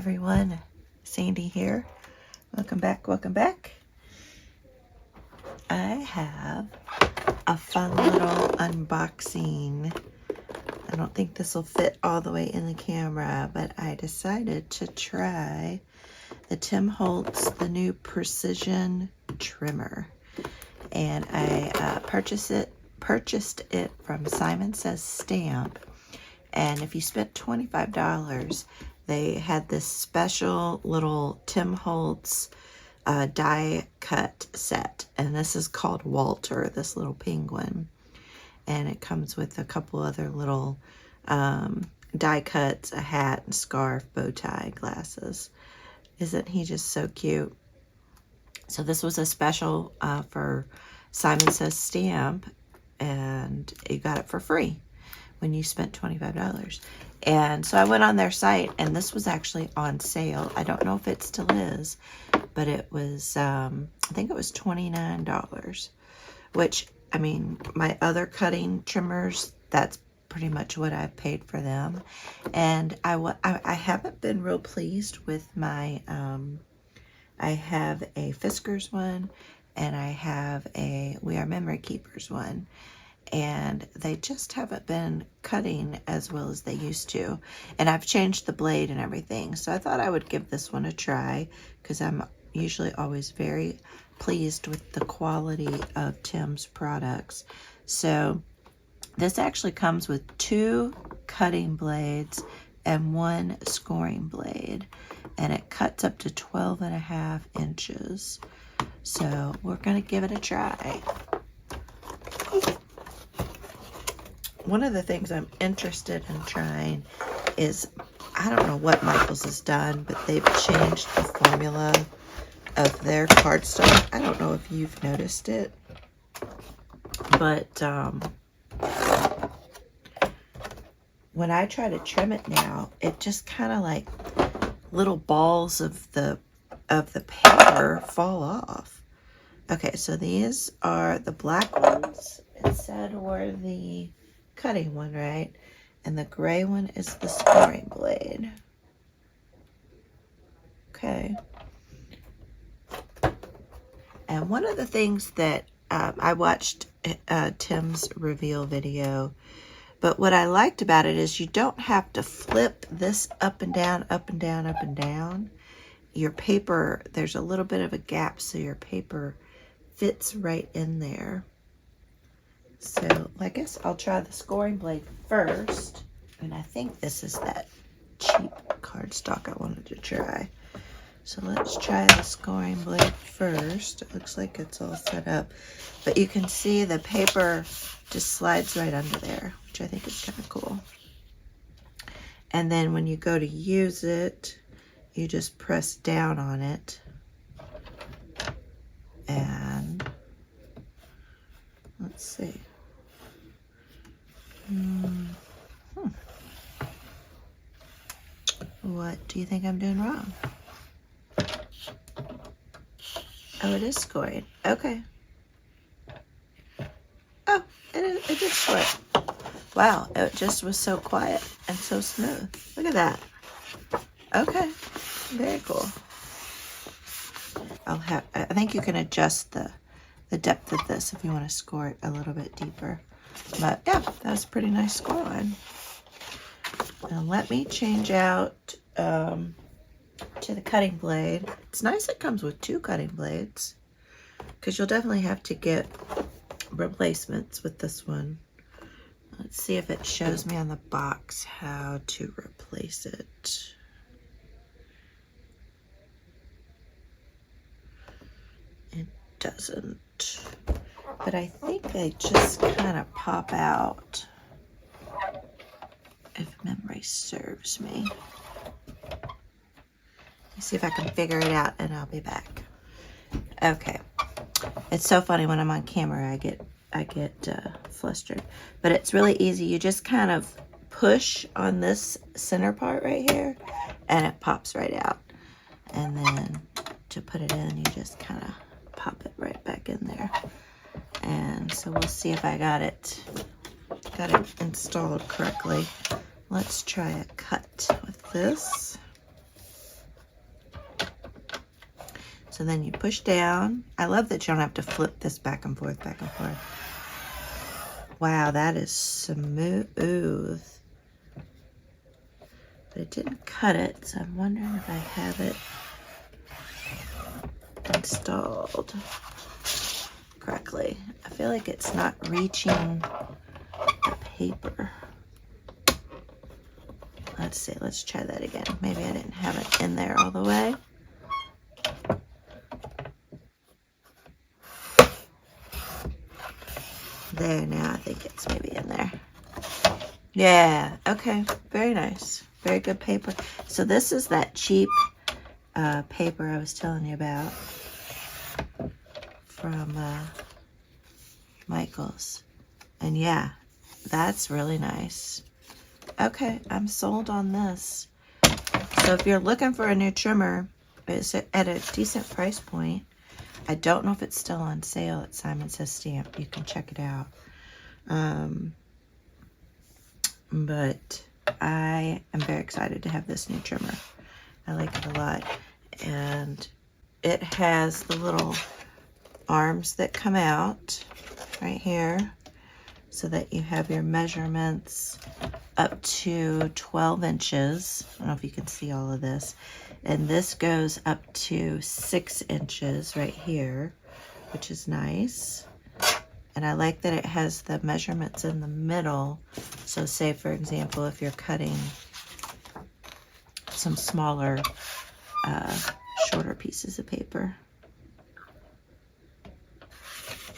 everyone, Sandy here. Welcome back, welcome back. I have a fun little unboxing. I don't think this will fit all the way in the camera, but I decided to try the Tim Holtz, the new Precision Trimmer. And I purchased it from Simon Says Stamp. And if you spent $25, they had this special little Tim Holtz die cut set. And this is called Walter, this little penguin. And it comes with a couple other little die cuts, a hat, and scarf, bow tie, glasses. Isn't he just so cute? So this was a special for Simon Says Stamp, and you got it for free when you spent $25. And so I went on their site, and this was actually on sale. I don't know if it still is, but it was, I think it was $29, which, I mean, my other cutting trimmers, that's pretty much what I've paid for them. And I haven't been real pleased with my, I have a Fiskars one, and I have a We Are Memory Keepers one. And they just haven't been cutting as well as they used to. And I've changed the blade and everything. So I thought I would give this one a try, because I'm usually always very pleased with the quality of Tim's products. So this actually comes with 2 cutting blades and 1 scoring blade. And it cuts up to 12.5 inches. So we're going to give it a try. One of the things I'm interested in trying is, I don't know what Michaels has done, but they've changed the formula of their cardstock. I don't know if you've noticed it, but when I try to trim it now, it just kind of like little balls of the paper fall off. Okay, so these are the black ones. It said were the cutting one, right? And the gray one is the scoring blade. Okay. And one of the things that I watched Tim's reveal video, but what I liked about it is you don't have to flip this up and down, up and down, up and down. Your paper, there's a little bit of a gap, so your paper fits right in there. So I guess I'll try the scoring blade first. And I think this is that cheap cardstock I wanted to try. So let's try the scoring blade first. It looks like it's all set up. But you can see the paper just slides right under there, which I think is kind of cool. And then when you go to use it, you just press down on it. And let's see. What do you think I'm doing wrong? Oh, it is scoring. Okay. Oh, it did score. Wow, it just was so quiet and so smooth. Look at that. Okay, very cool. I think you can adjust the depth of this if you want to score it a little bit deeper. But yeah, that was a pretty nice score line. Now let me change out to the cutting blade. It's nice it comes with 2 cutting blades, because you'll definitely have to get replacements with this one. Let's see if it shows me on the box how to replace it. It doesn't. But I think they just kind of pop out, if memory serves me. Let's see if I can figure it out, and I'll be back. Okay. It's so funny when I'm on camera, I get flustered. But it's really easy. You just kind of push on this center part right here, and it pops right out. And then to put it in, you just kind of pop it right back in there. And so we'll see if I got it installed correctly. Let's try a cut with this. So then you push down. I love that you don't have to flip this back and forth, back and forth. Wow, that is smooth. But it didn't cut it, so I'm wondering if I have it installed correctly. I feel like it's not reaching the paper. Let's see, let's try that again. Maybe I didn't have it in there all the way. There, now I think it's maybe in there. Yeah, okay, very nice. Very good paper. So this is that cheap paper I was telling you about from Michael's. And yeah, that's really nice. Okay, I'm sold on this. So if you're looking for a new trimmer, it's at a decent price point. I don't know if it's still on sale at Simon Says Stamp. You can check it out. But I am very excited to have this new trimmer. I like it a lot. And it has the little arms that come out right here so that you have your measurements up to 12 inches. I don't know if you can see all of this. And this goes up to 6 inches right here, which is nice. And I like that it has the measurements in the middle. So say, for example, if you're cutting some smaller, shorter pieces of paper.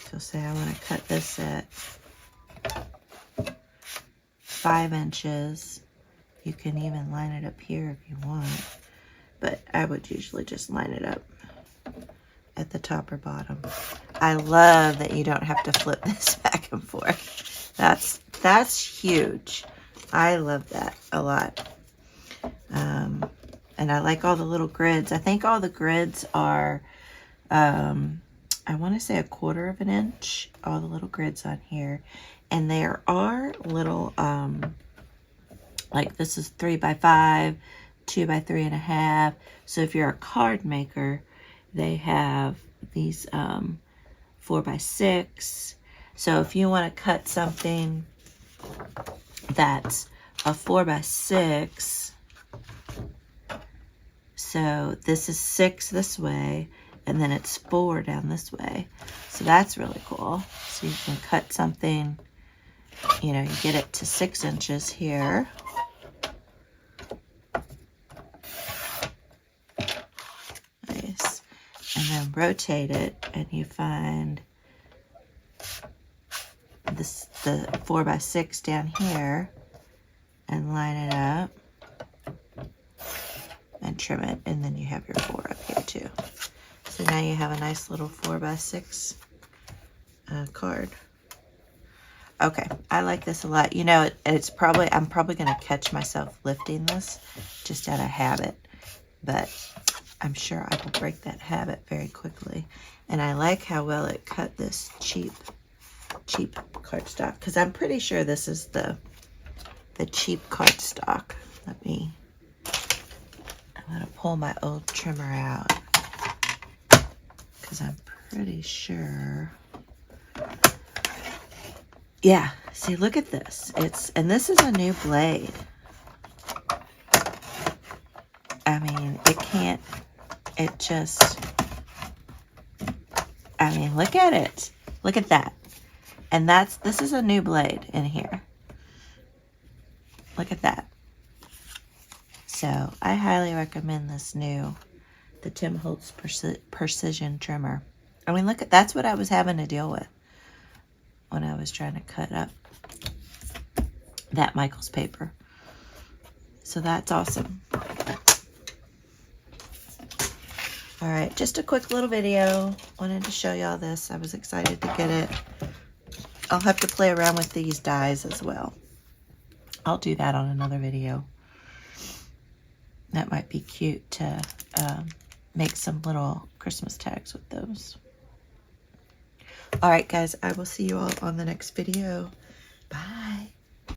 So say I want to cut this at 5 inches. You can even line it up here if you want. But I would usually just line it up at the top or bottom. I love that you don't have to flip this back and forth. That's huge. I love that a lot. And I like all the little grids. I think all the grids are, I want to say 1/4 of an inch. All the little grids on here. And there are little, like this is 3 by 5, 2 by 3.5. So if you're a card maker, they have these 4 by 6. So if you want to cut something that's a 4 by 6, so this is 6 this way, and then it's 4 down this way. So that's really cool. So you can cut something, you know, you get it to 6 inches here. Nice. And then rotate it, and you find this, the 4 by 6 down here, and line it up and trim it, and then you have your 4 up here too. So now you have a nice little 4 by 6 card. Okay, I like this a lot. You know, I'm probably going to catch myself lifting this just out of habit, but I'm sure I will break that habit very quickly. And I like how well it cut this cheap cardstock, because I'm pretty sure this is the cheap cardstock. I'm going to pull my old trimmer out, because I'm pretty sure. Yeah, see, look at this. And this is a new blade. I mean, look at it. Look at that. And this is a new blade in here. Look at that. So I highly recommend the Tim Holtz Precision Trimmer. I mean, look at, that's what I was having to deal with when I was trying to cut up that Michael's paper. So that's awesome. All right, just a quick little video. Wanted to show y'all this. I was excited to get it. I'll have to play around with these dies as well. I'll do that on another video. That might be cute to make some little Christmas tags with those. All right, guys, I will see you all on the next video.